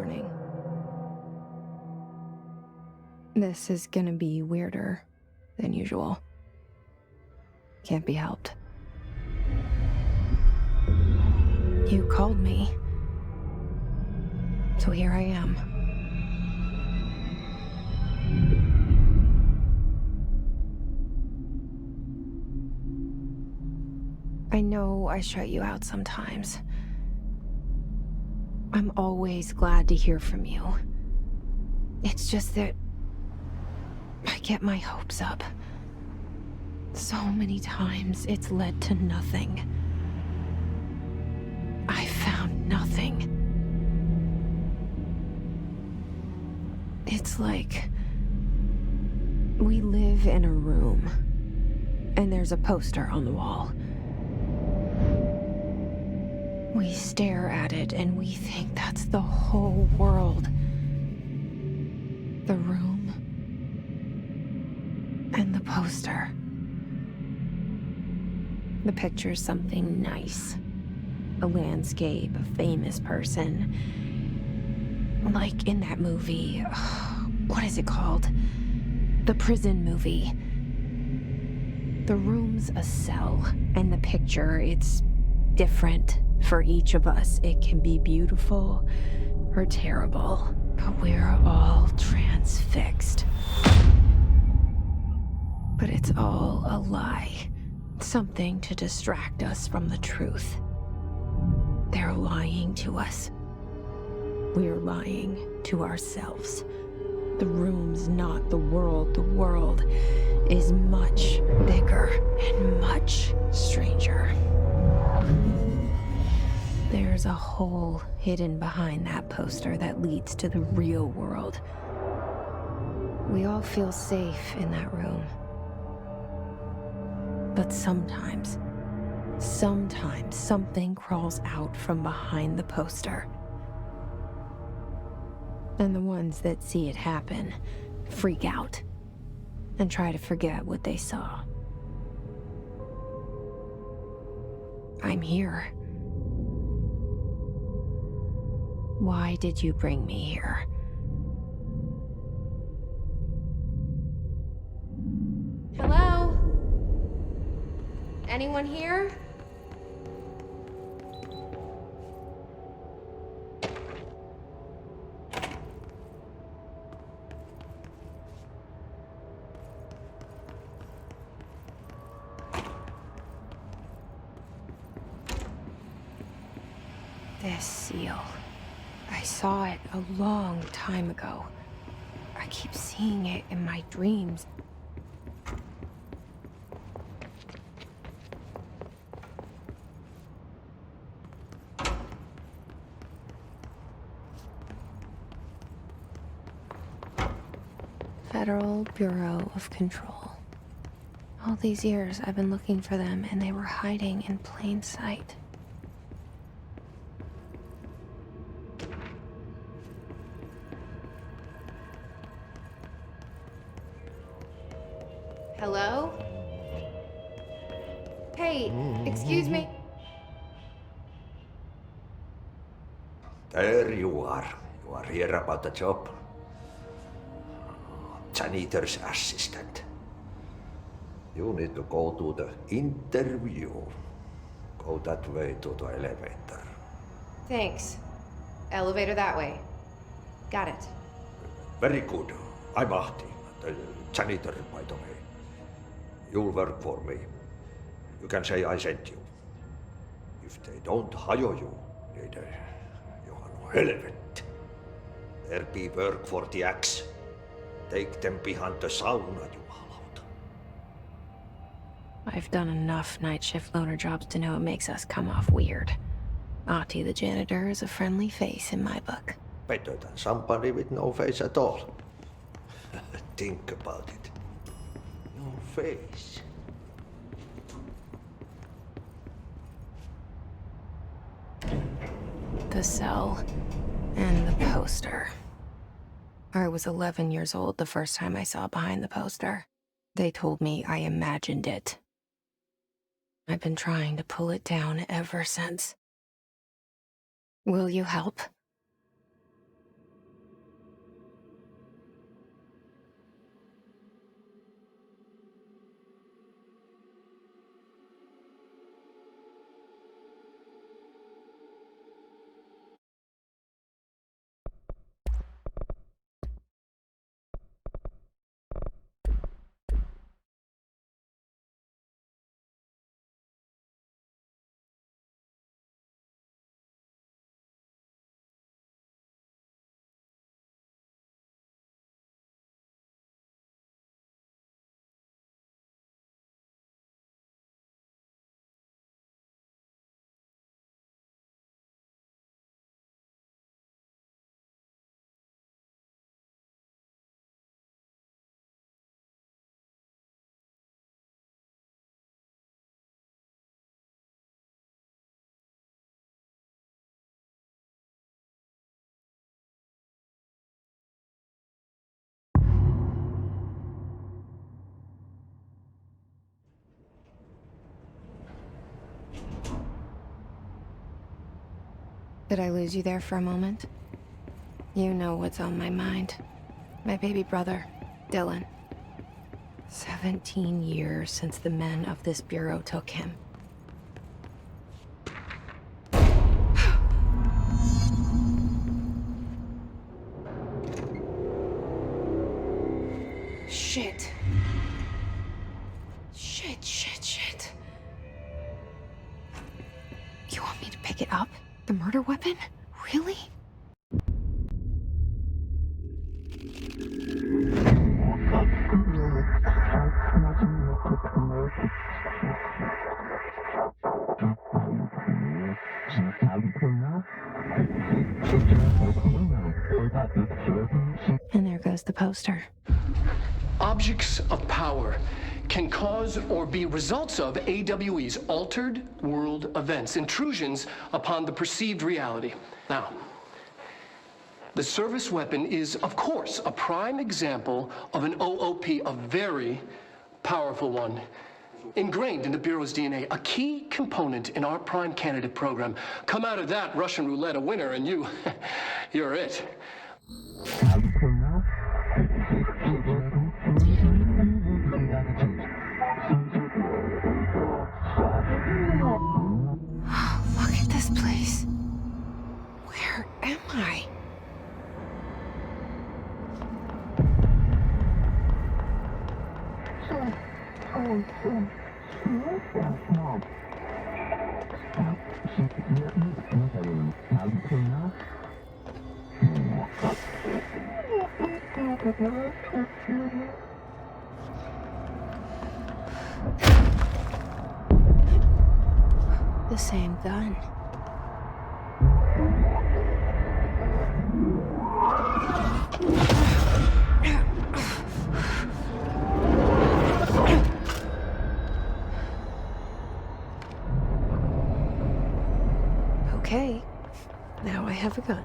warning. This is gonna be weirder than usual. Can't be helped. You called me. So here I am. I know I shut you out sometimes. I'm always glad to hear from you. It's just that I get my hopes up. So many times it's led to nothing. I found nothing. It's like we live in a room, and there's a poster on the wall. We stare at it and we think that's the whole world. The room and the poster. The picture's something nice. A landscape, a famous person. Like in that movie, what is it called? The prison movie. The room's a cell, and the picture, it's different for each of us. It can be beautiful or terrible, but we're all transfixed. But it's all a lie. Something to distract us from the truth. They're lying to us. We're lying to ourselves. The room's not the world. The world is much bigger and much stranger. There's a hole hidden behind that poster that leads to the real world. We all feel safe in that room. But sometimes something crawls out from behind the poster. And the ones that see it happen freak out and try to forget what they saw. I'm here. Why did you bring me here? Hello? Anyone here? This seal. I saw it a long time ago. I keep seeing it in my dreams. Federal Bureau of Control. All these years I've been looking for them, and they were hiding in plain sight. Hello? Hey, excuse me. There you are. You are here about the job. Janitor's assistant. You need to go to the interview. Go that way to the elevator. Thanks. Elevator that way. Got it. Very good. I'm Ahti, the janitor, by the way. You'll work for me. You can say I sent you. If they don't hire you, niin Johan on helvet. There be work for the axe. Take them behind the sauna, jumalauta. I've done enough night shift loner jobs to know it makes us come off weird. Ahti the janitor is a friendly face in my book. Better than somebody with no face at all. Think about it. No face. The cell and the poster. I was 11 years old the first time I saw behind the poster. They told me I imagined it. I've been trying to pull it down ever since. Will you help? Did I lose you there for a moment? You know what's on my mind. My baby brother, Dylan. 17 years since the men of this bureau took him. Shit. Shit. You want me to pick it up? The murder weapon? Really? And there goes the poster. Objects of power can cause or be results of AWE's altered world events, intrusions upon the perceived reality. Now, the service weapon is, of course, a prime example of an OOP, a very powerful one, ingrained in the Bureau's DNA, a key component in our prime candidate program. Come out of that Russian roulette a winner, and you're it. Look at this place. Where am I? The same gun. Okay, now I have a gun.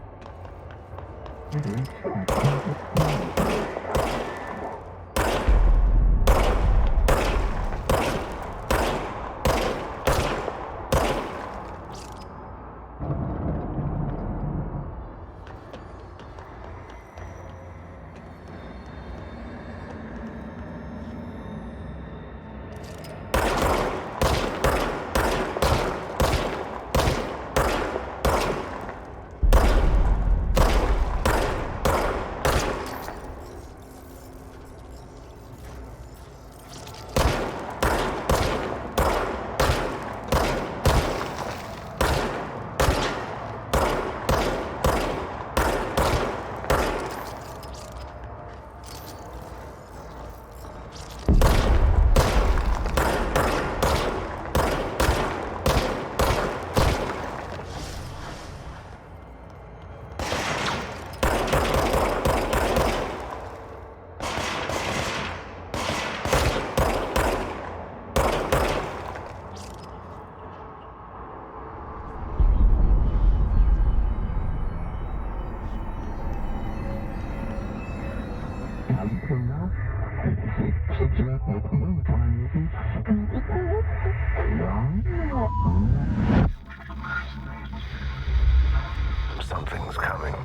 Something's coming.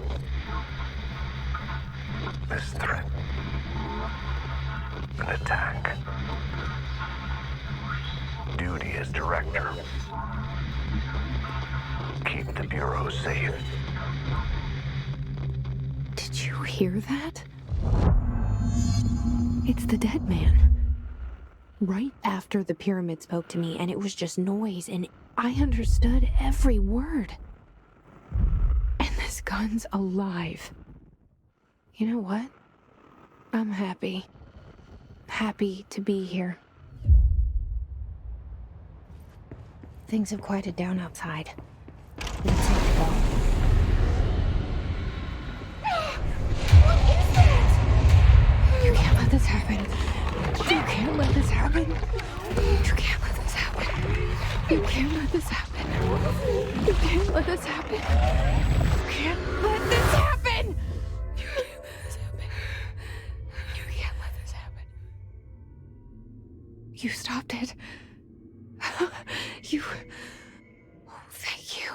This threat. An attack. Duty as director. Keep the Bureau safe. Did you hear that? It's the dead man. Right after the pyramid spoke to me, and it was just noise, and I understood every word. And this gun's alive. You know what? I'm happy. Happy to be here. Things have quieted down outside. Let's take a walk. What is that? You can't let this happen. You can't let this happen. You can't let this happen. You can't let this happen. You can't let this happen. You can't let this happen. You can't let this happen. You can't let this happen. You stopped it. You... Oh, thank you.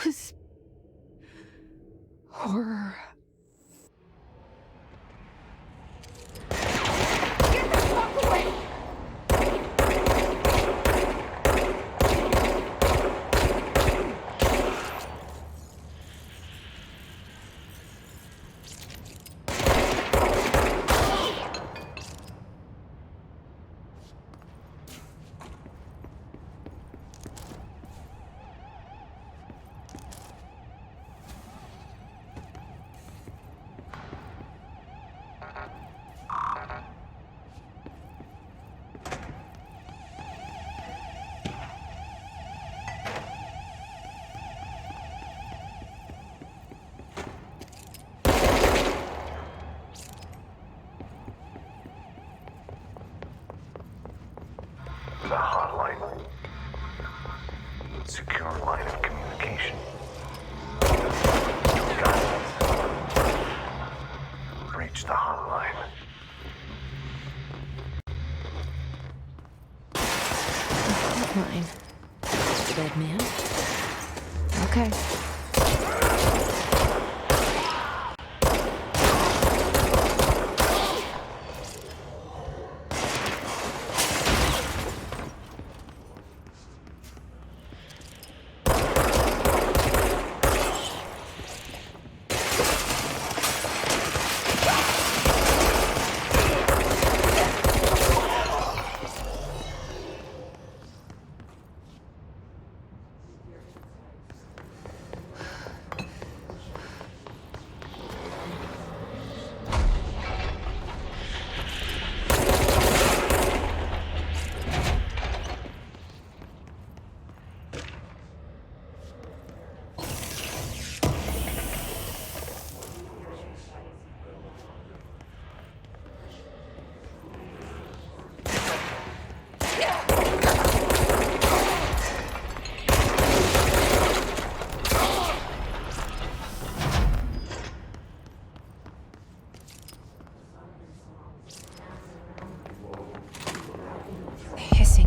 was horror. Get the fuck away! The hotline. Secure line of communication. Guidance. Reach the hotline. Mine. Dead man. Okay.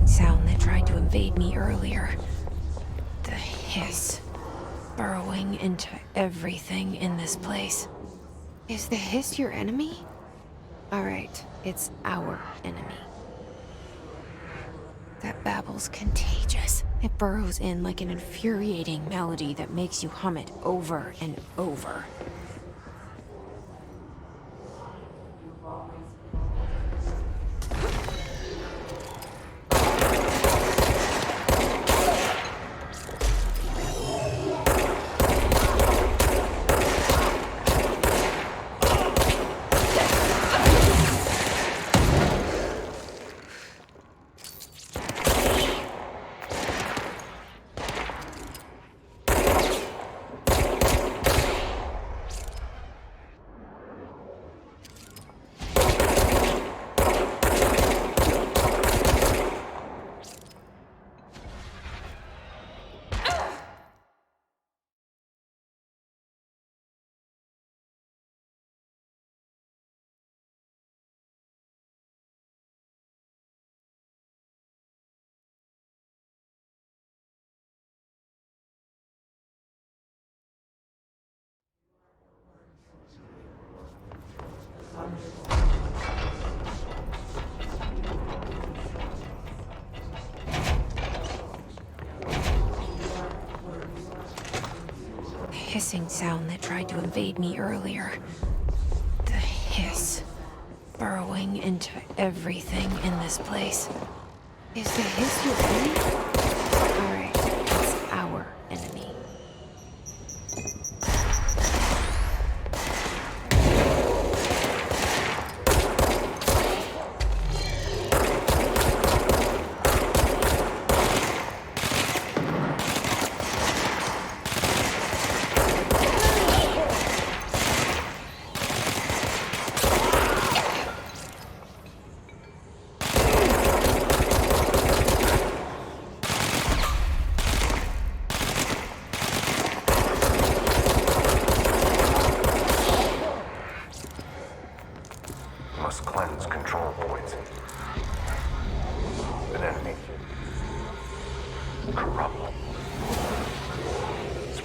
Sound that tried to invade me earlier. The hiss, burrowing into everything in this place. Is the hiss your enemy? Alright, it's our enemy. That babble's contagious. It burrows in like an infuriating melody that makes you hum it over and over. Hissing sound that tried to invade me earlier. The hiss, burrowing into everything in this place. Is the hiss your enemy? Alright, it's our enemy.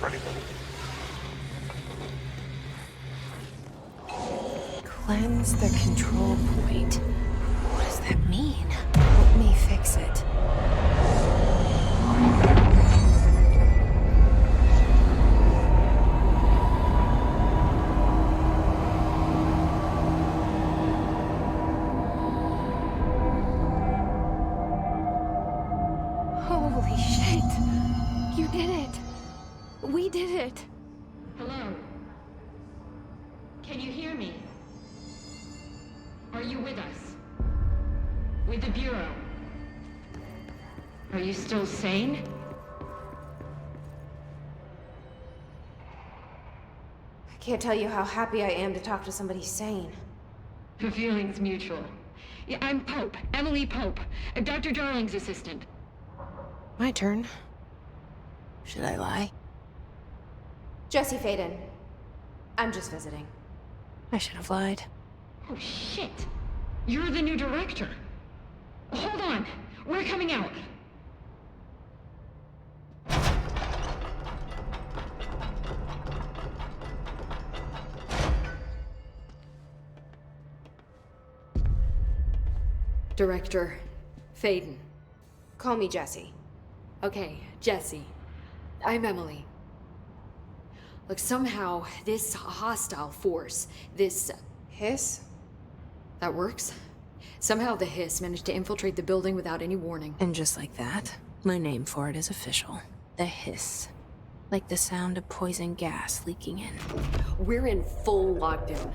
Ready. Cleanse the control point. What does that mean? Help me fix it. Holy shit! You did it! We did it! Hello? Can you hear me? Are you with us? With the Bureau? Are you still sane? I can't tell you how happy I am to talk to somebody sane. The feeling's mutual. Yeah, I'm Pope, Emily Pope, Dr. Darling's assistant. My turn. Should I lie? Jesse Faden. I'm just visiting. I should have lied. Oh, shit. You're the new director. Hold on. We're coming out. Director Faden. Call me Jesse. Okay, Jesse. I'm Emily. Look, somehow this hostile force, this... Hiss? That works? Somehow the hiss managed to infiltrate the building without any warning. And just like that, my name for it is official. The hiss. Like the sound of poison gas leaking in. We're in full lockdown.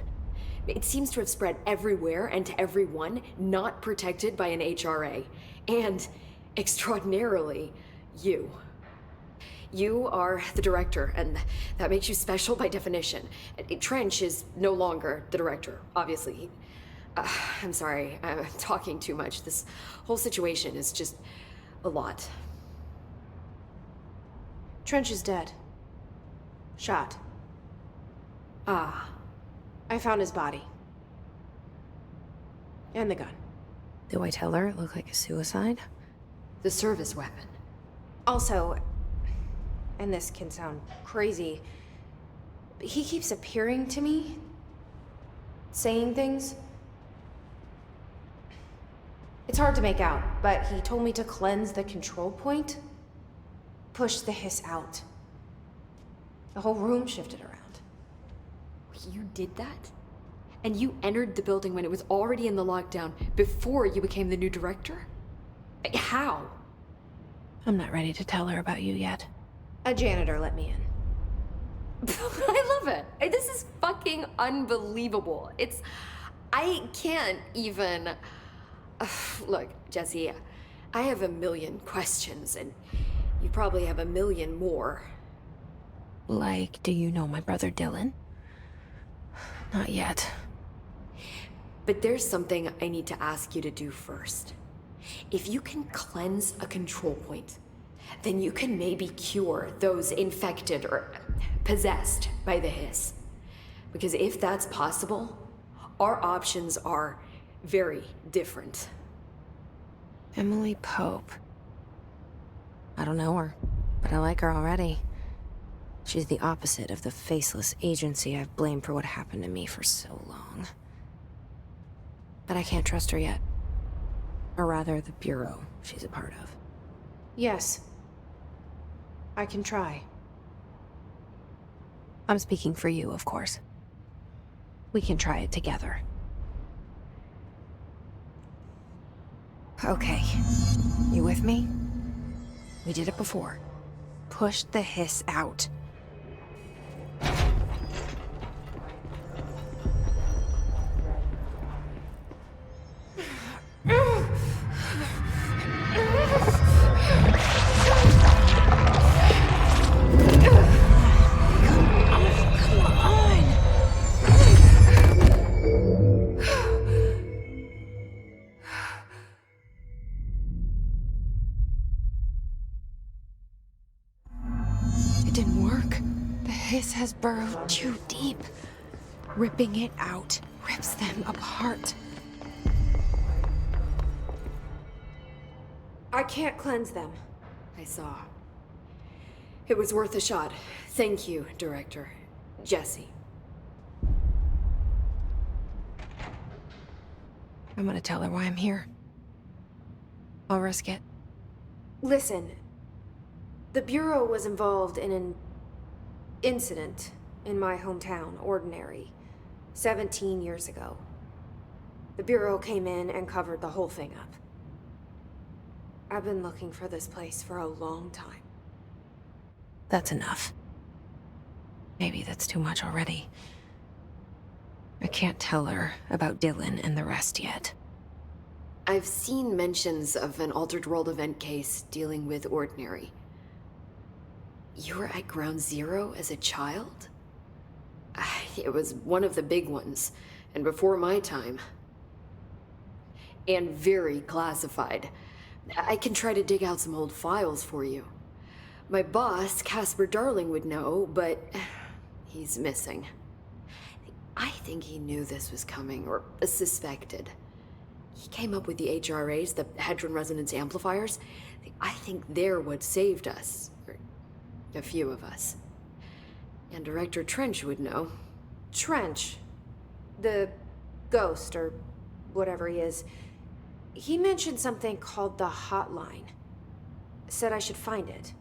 It seems to have spread everywhere and to everyone not protected by an HRA. And, extraordinarily, you. You are the director, and that makes you special by definition. Trench is no longer the director, obviously. I'm sorry, I'm talking too much. This whole situation is just a lot. Trench is dead. Shot. Ah. I found his body. And the gun. Do I tell her it looked like a suicide? The service weapon. Also, and this can sound crazy, but he keeps appearing to me, saying things. It's hard to make out, but he told me to cleanse the control point, push the hiss out. The whole room shifted around. You did that? And you entered the building when it was already in the lockdown, before you became the new director? How? I'm not ready to tell her about you yet. A janitor let me in. I love it. This is fucking unbelievable. I can't even... Look, Jesse, I have a million questions, and you probably have a million more. Like, do you know my brother Dylan? Not yet. But there's something I need to ask you to do first. If you can cleanse a control point, then you can maybe cure those infected or possessed by the hiss. Because if that's possible, our options are very different. Emily Pope. I don't know her, but I like her already. She's the opposite of the faceless agency I've blamed for what happened to me for so long. But I can't trust her yet. Or rather, the Bureau she's a part of. Yes. I can try. I'm speaking for you, of course. We can try it together. Okay. You with me? We did it before. Push the hiss out. Has burrowed too deep. Ripping it out rips them apart. I can't cleanse them. I saw. It was worth a shot. Thank you, Director. Jesse. I'm gonna tell her why I'm here. I'll risk it. Listen, the Bureau was involved in an incident in my hometown, Ordinary, 17 years ago. The Bureau came in and covered the whole thing up. I've been looking for this place for a long time. That's enough. Maybe that's too much already. I can't tell her about Dylan and the rest yet. I've seen mentions of an Altered World event case dealing with Ordinary. You were at Ground Zero as a child? It was one of the big ones, and before my time. And very classified. I can try to dig out some old files for you. My boss, Casper Darling, would know, but he's missing. I think he knew this was coming, or suspected. He came up with the HRAs, the Hadron Resonance Amplifiers. I think they're what saved us. Or a few of us. And Director Trench would know. Trench, the ghost, or whatever he is, he mentioned something called the Hotline. Said I should find it.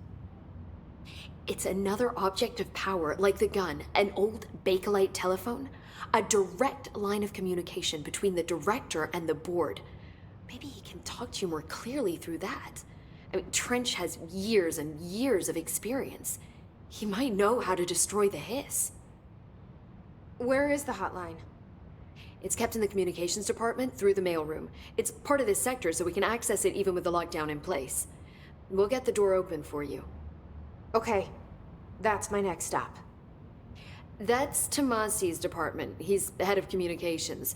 It's another object of power, like the gun, an old Bakelite telephone. A direct line of communication between the director and the board. Maybe he can talk to you more clearly through that. I mean, Trench has years and years of experience. He might know how to destroy the hiss. Where is the hotline? It's kept in the communications department through the mailroom. It's part of this sector, so we can access it even with the lockdown in place. We'll get the door open for you. Okay, that's my next stop. That's Tomasi's department. He's the head of communications.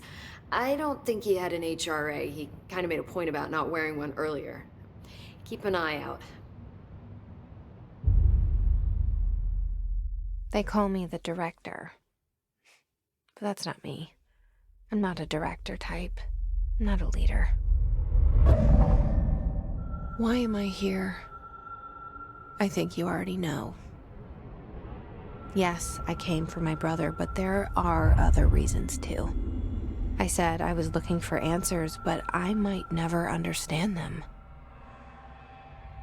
I don't think he had an HRA. He kind of made a point about not wearing one earlier. Keep an eye out. They call me the director. But that's not me. I'm not a director type. I'm not a leader. Why am I here? I think you already know. Yes, I came for my brother, but there are other reasons too. I said I was looking for answers, but I might never understand them.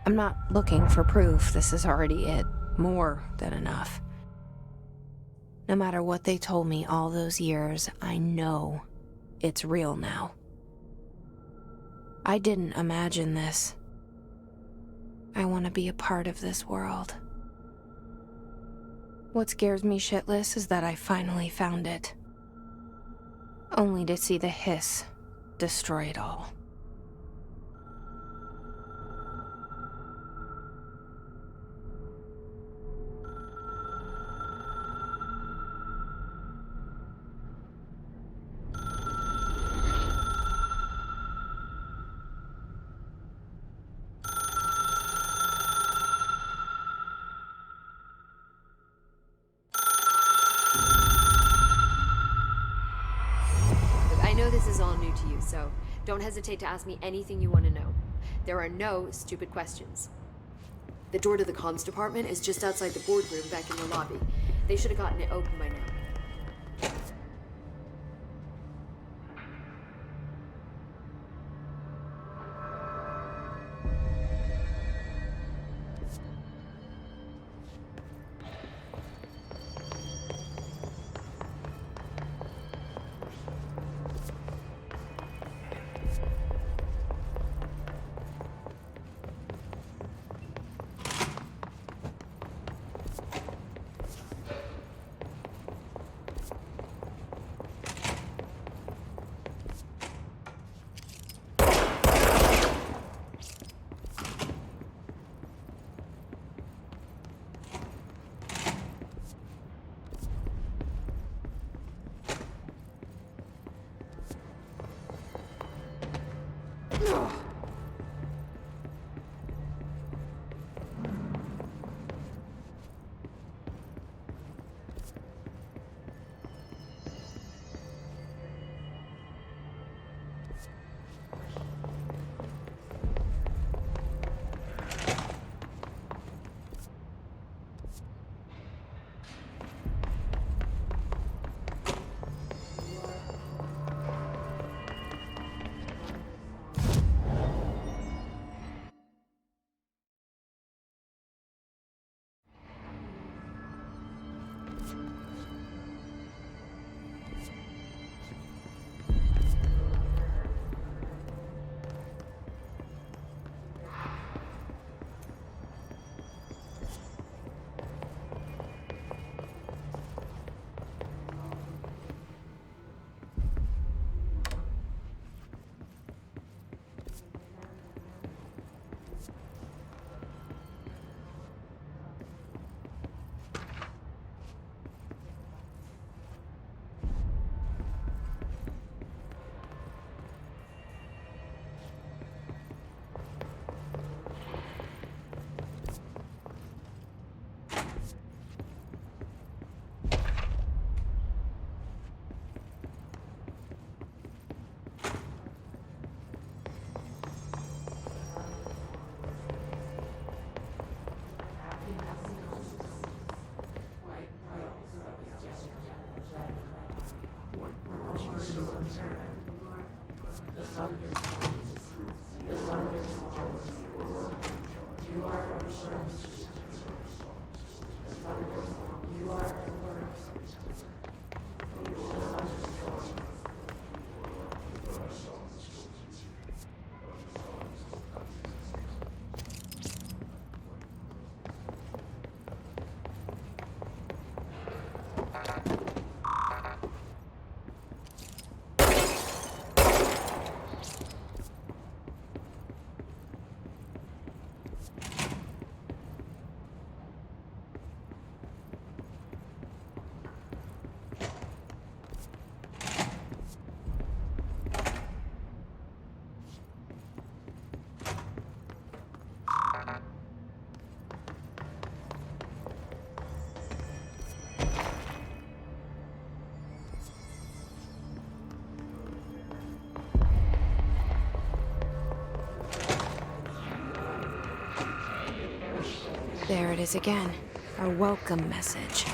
I'm not looking for proof. This is already it. More than enough. No matter what they told me all those years, I know it's real now. I didn't imagine this. I want to be a part of this world. What scares me shitless is that I finally found it. Only to see the hiss destroy it all. This is all new to you, so don't hesitate to ask me anything you want to know. There are no stupid questions. The door to the comms department is just outside the boardroom back in the lobby. They should have gotten it open by now. There it is again. Our welcome message.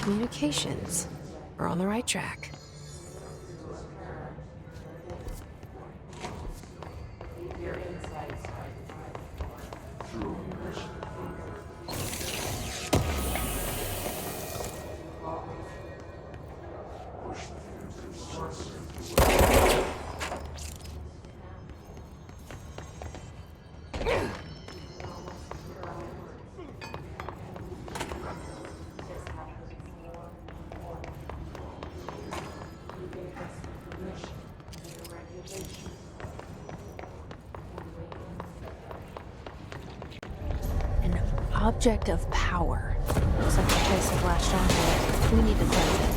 Communications. We're on the right track. Object of power. Looks like the place have latched onto it. We need to cleanse it.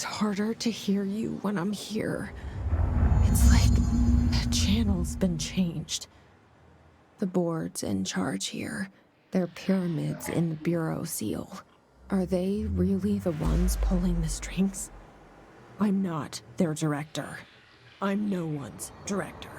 It's harder to hear you when I'm here. It's like the channel's been changed. The board's in charge here. They're pyramids in the Bureau seal. Are they really the ones pulling the strings? I'm not their director. I'm no one's director.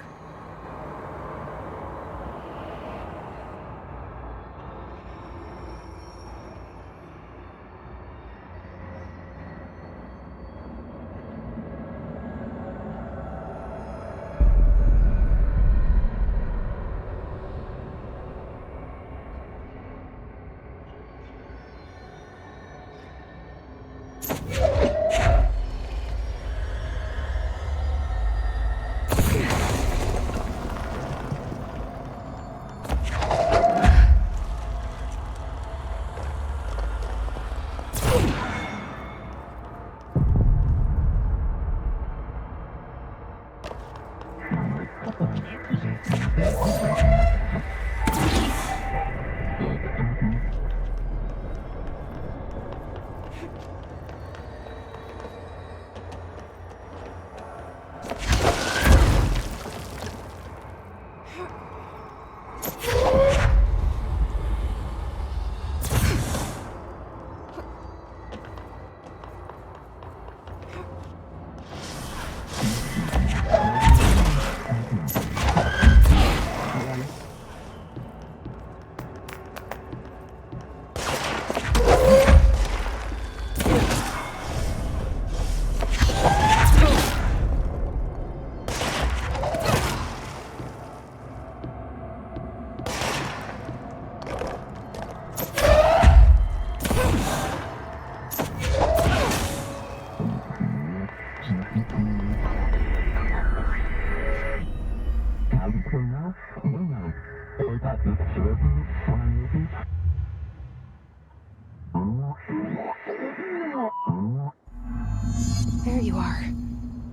There you are.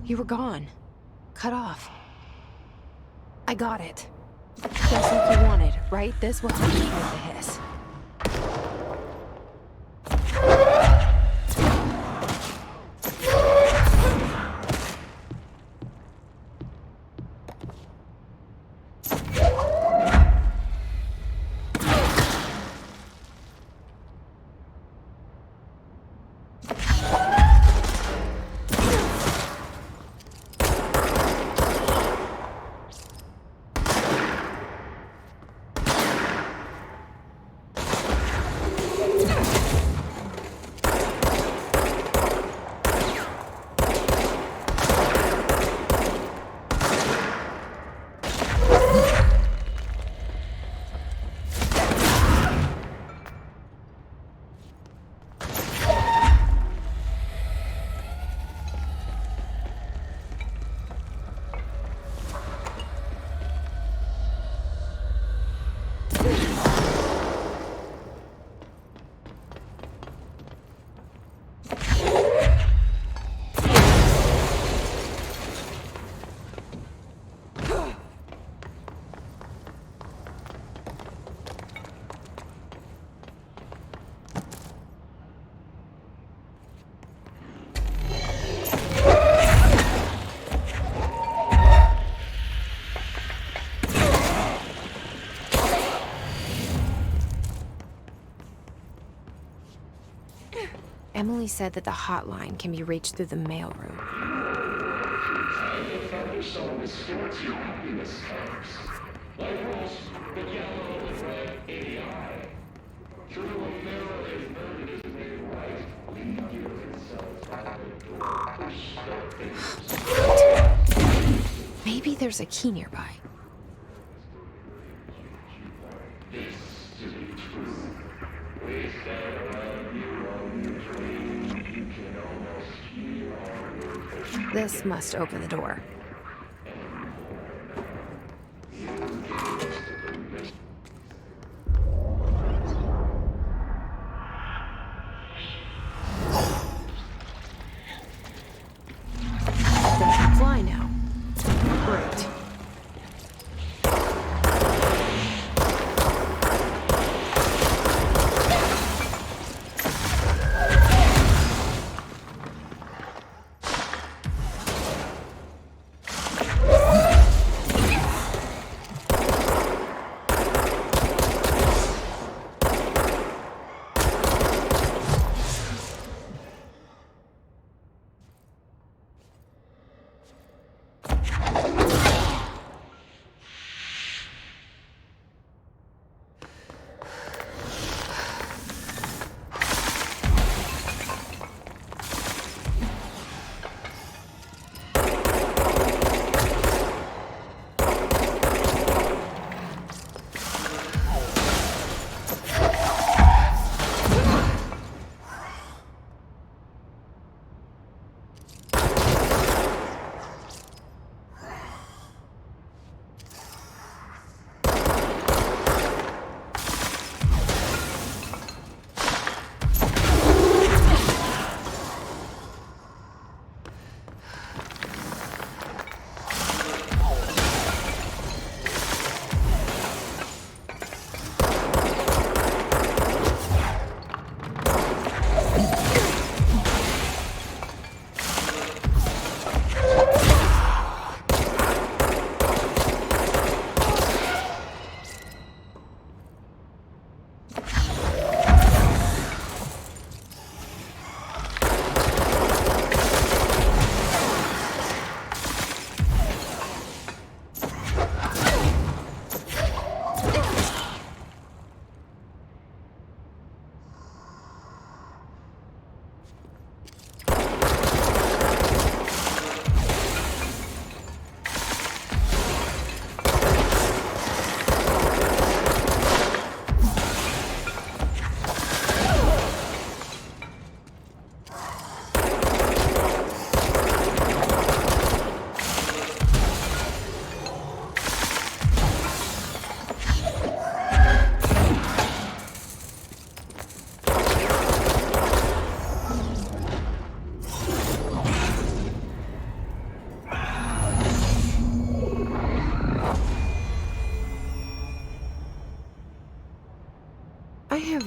You were gone. Cut off. I got it. Just like you wanted, right? This will help you with the hiss. Emily said that the hotline can be reached through the mailroom. Maybe there's a key nearby. This must open the door. They can fly now. Great.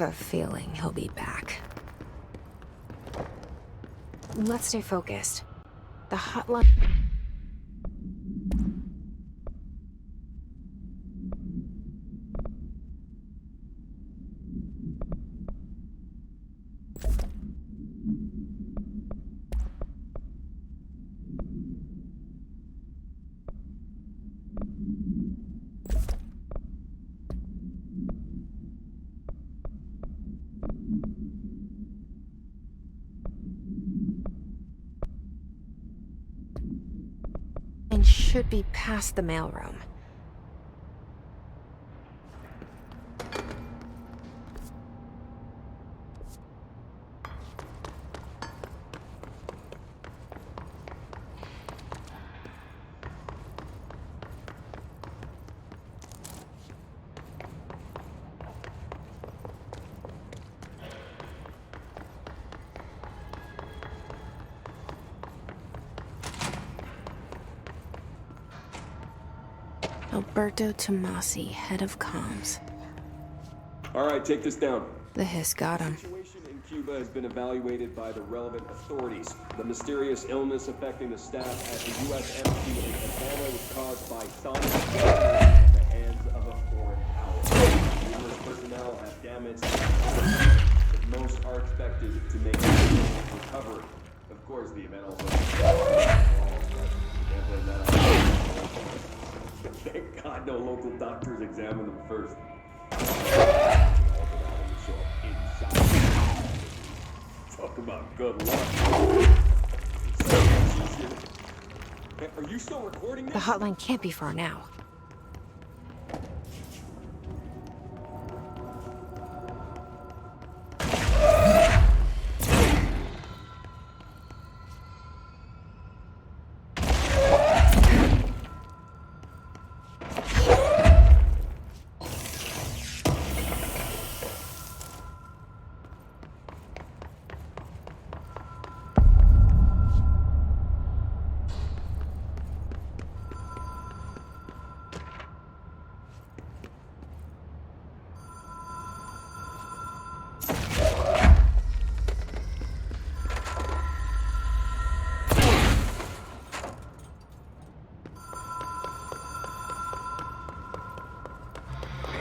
a feeling he'll be back. Let's stay focused. The hotline... and should be past the mailroom. Alberto Tomasi, head of comms. All right, take this down. The hiss got him. The situation in Cuba has been evaluated by the relevant authorities. The mysterious illness affecting the staff at the U.S. Embassy in Havana was caused by sonic at the hands of a foreign power. Numerous personnel have damaged, but most are expected to make a recovery. Of course, the event also... Can't blame that. Thank God no local doctors examined them first. Talk about good luck. Hey, are you still recording this? The hotline can't be far now.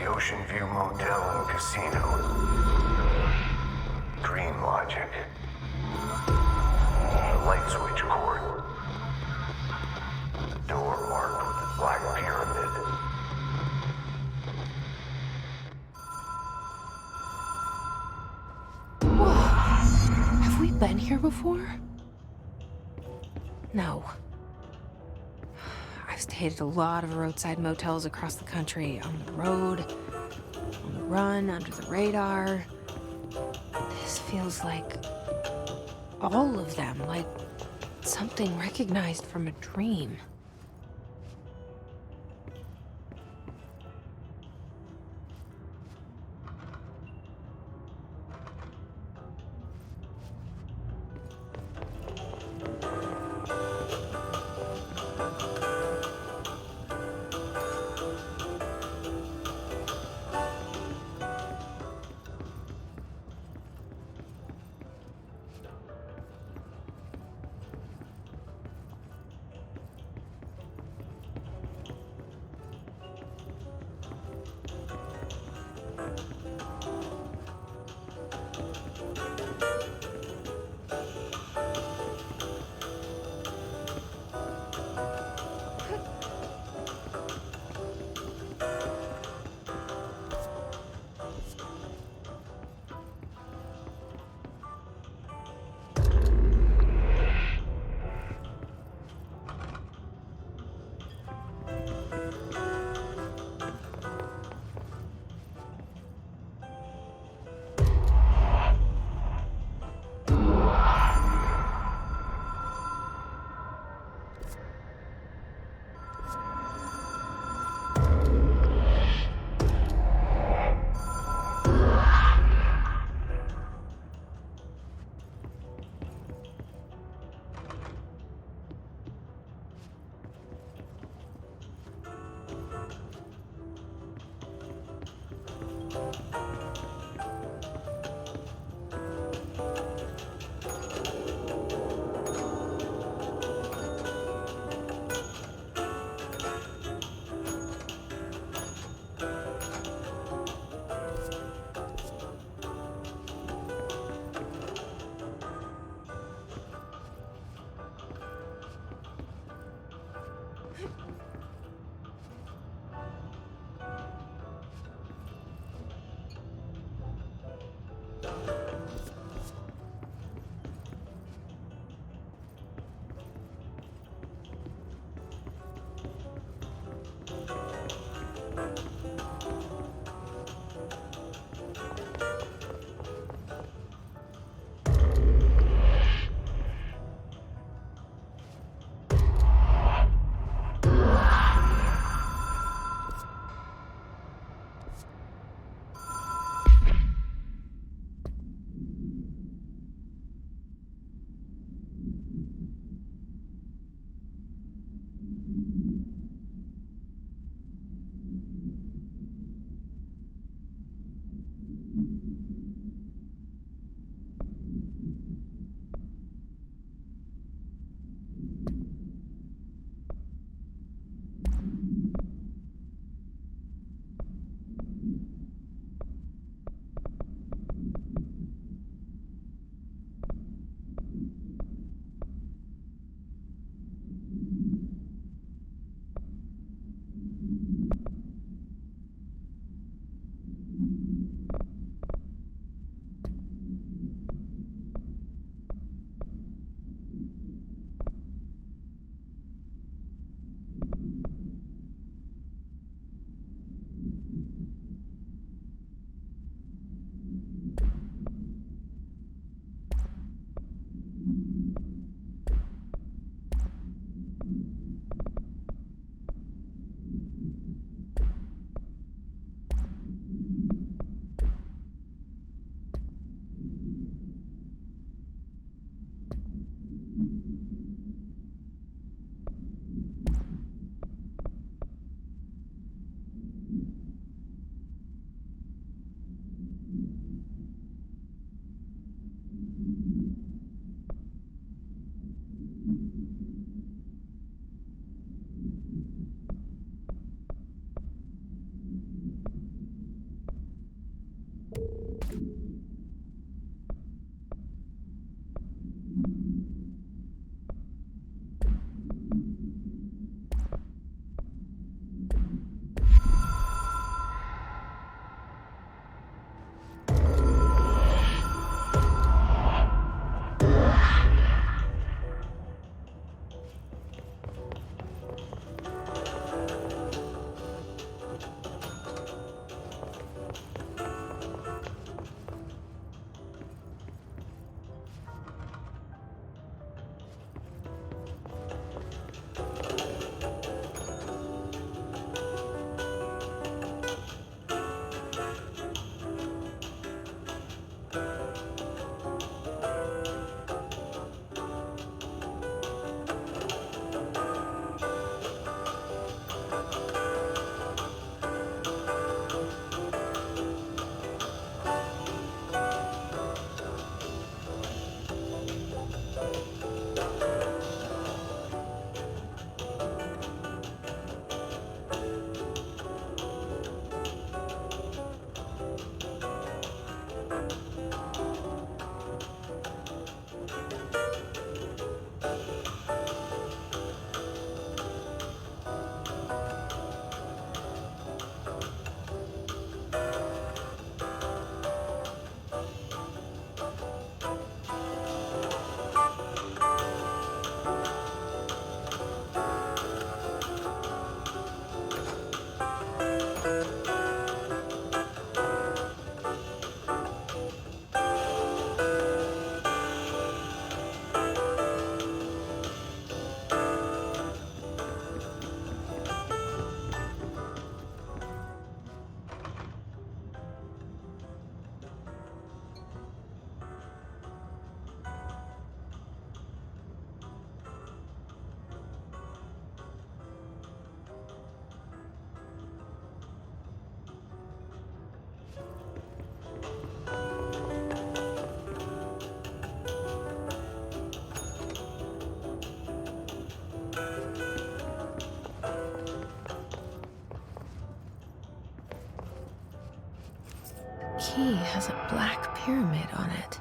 Ocean View Motel and Casino. Dream Logic. The light switch cord. The door marked with the black pyramid. Whoa! Have we been here before? No. I've stayed at a lot of roadside motels across the country, on the road, on the run, under the radar. This feels like all of them, like something recognized from a dream. key has a black pyramid on it.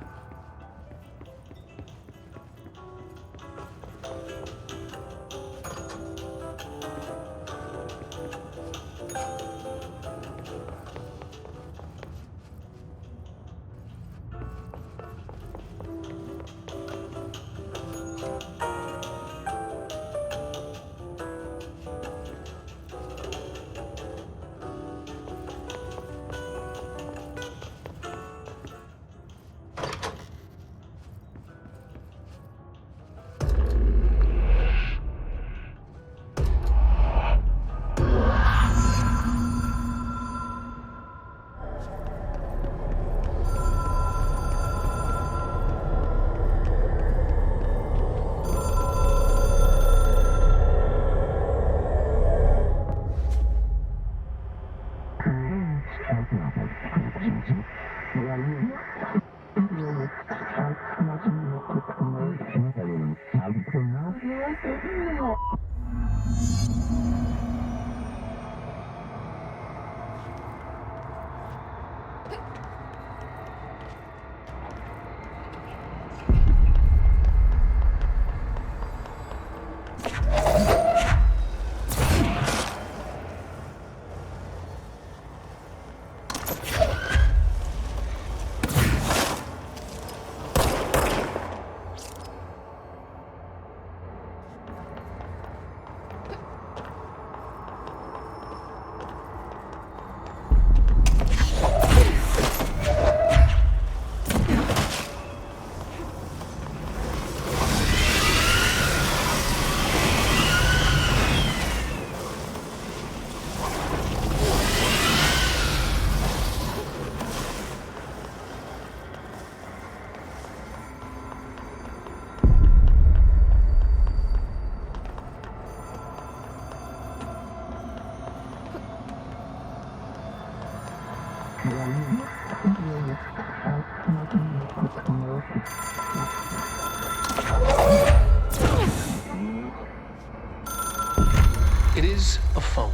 It is a phone.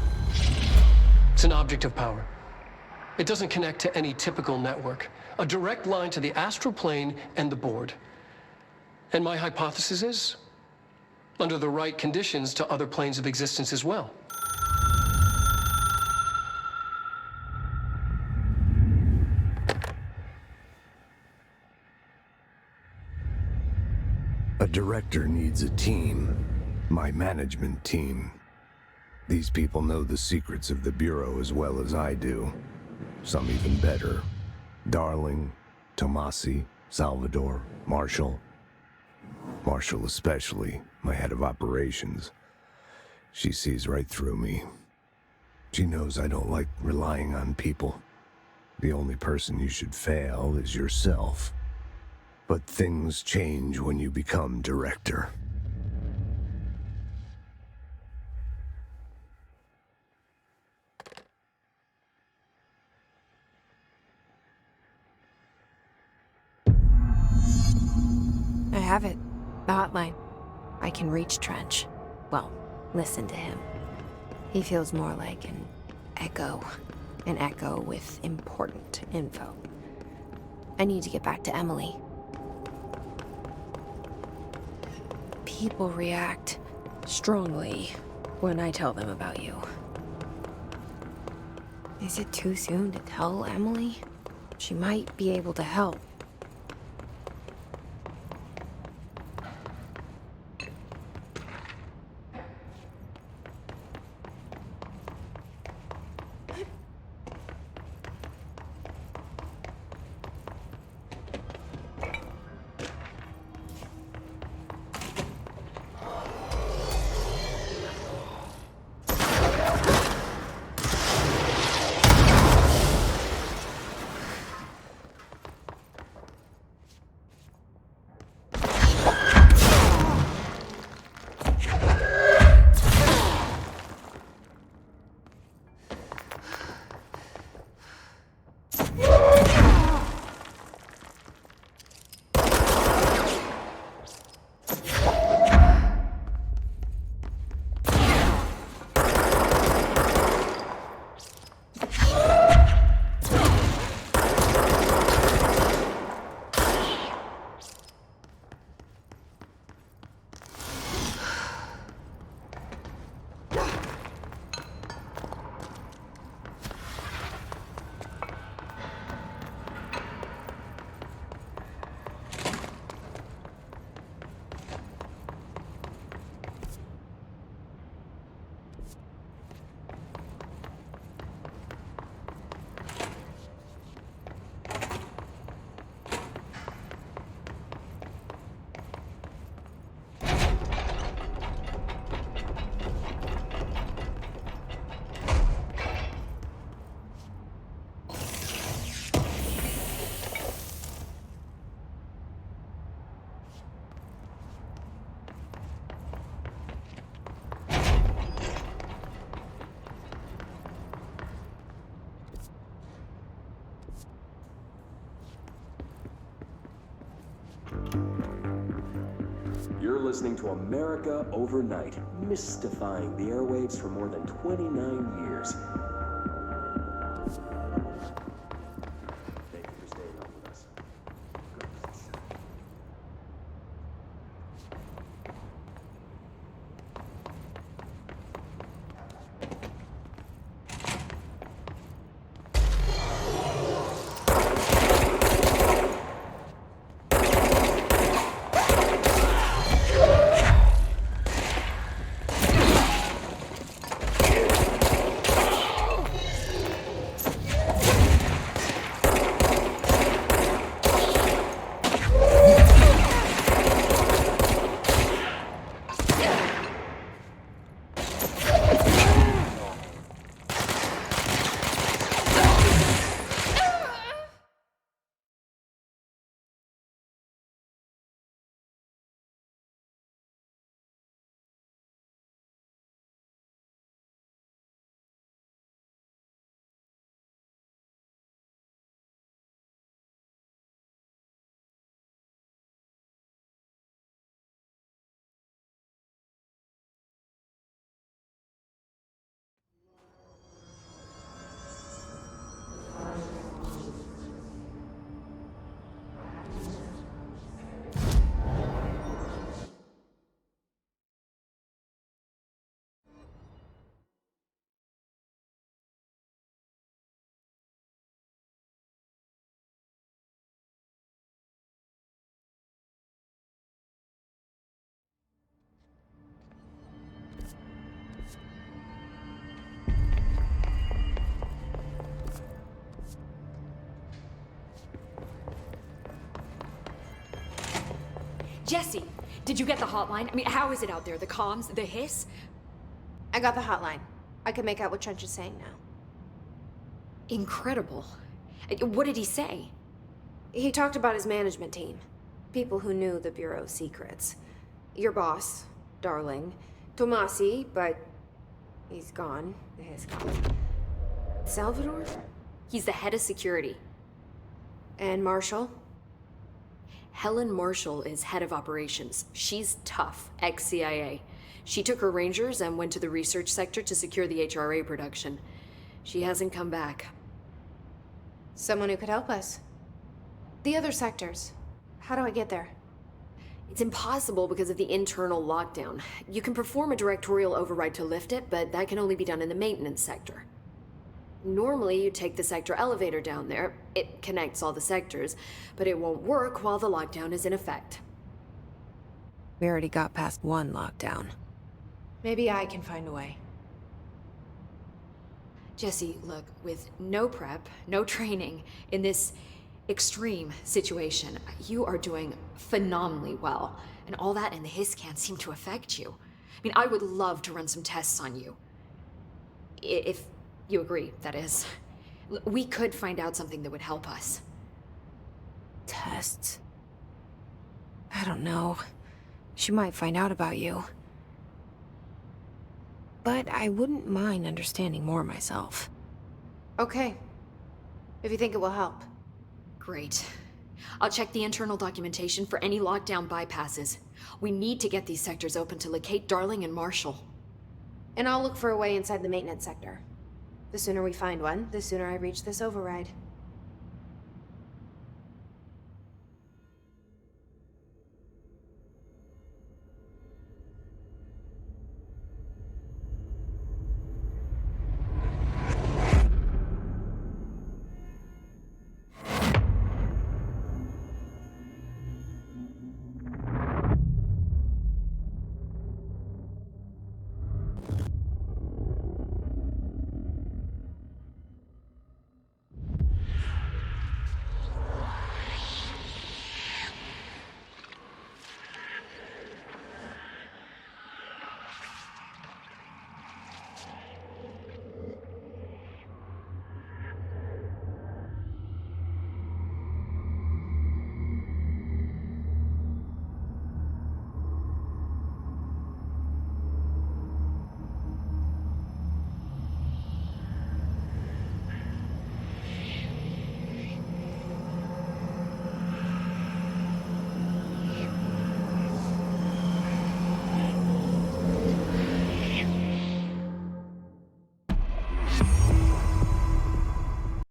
It's an object of power. It doesn't connect to any typical network. A direct line to the astral plane and the board. And my hypothesis is, under the right conditions, to other planes of existence as well. A director needs a team. My management team. These people know the secrets of the Bureau as well as I do. Some even better. Darling, Tomasi, Salvador, Marshall. Marshall especially, my head of operations. She sees right through me. She knows I don't like relying on people. The only person you should fail is yourself. But things change when you become director. I have it. The hotline. I can reach Trench. Well, listen to him. He feels more like an echo. An echo with important info. I need to get back to Emily. People react strongly when I tell them about you. Is it too soon to tell Emily? She might be able to help. listening to America Overnight, mystifying the airwaves for more than 29 years. Thank you for staying on with us. Jesse, did you get the hotline? I mean, how is it out there? The comms, the hiss? I got the hotline. I can make out what Trench is saying now. Incredible. What did he say? He talked about his management team. People who knew the Bureau's secrets. Your boss, Darling. Tomasi, but he's gone. He's gone. Salvador? He's the head of security. And Marshall? Helen Marshall is head of operations. She's tough, ex-CIA. She took her Rangers and went to the research sector to secure the HRA production. She hasn't come back. Someone who could help us. The other sectors. How do I get there? It's impossible because of the internal lockdown. You can perform a directorial override to lift it, but that can only be done in the maintenance sector. Normally, you take the sector elevator down there. It connects all the sectors, but it won't work while the lockdown is in effect. We already got past one lockdown. Maybe I can find a way. Jesse, look, with no prep, no training, in this extreme situation, you are doing phenomenally well. And all that and the hiss can't seem to affect you. I mean, I would love to run some tests on you. If you agree, that is. We could find out something that would help us. Tests? I don't know. She might find out about you. But I wouldn't mind understanding more myself. Okay. If you think it will help. Great. I'll check the internal documentation for any lockdown bypasses. We need to get these sectors open to locate Darling and Marshall. And I'll look for a way inside the maintenance sector. The sooner we find one, the sooner I reach this override.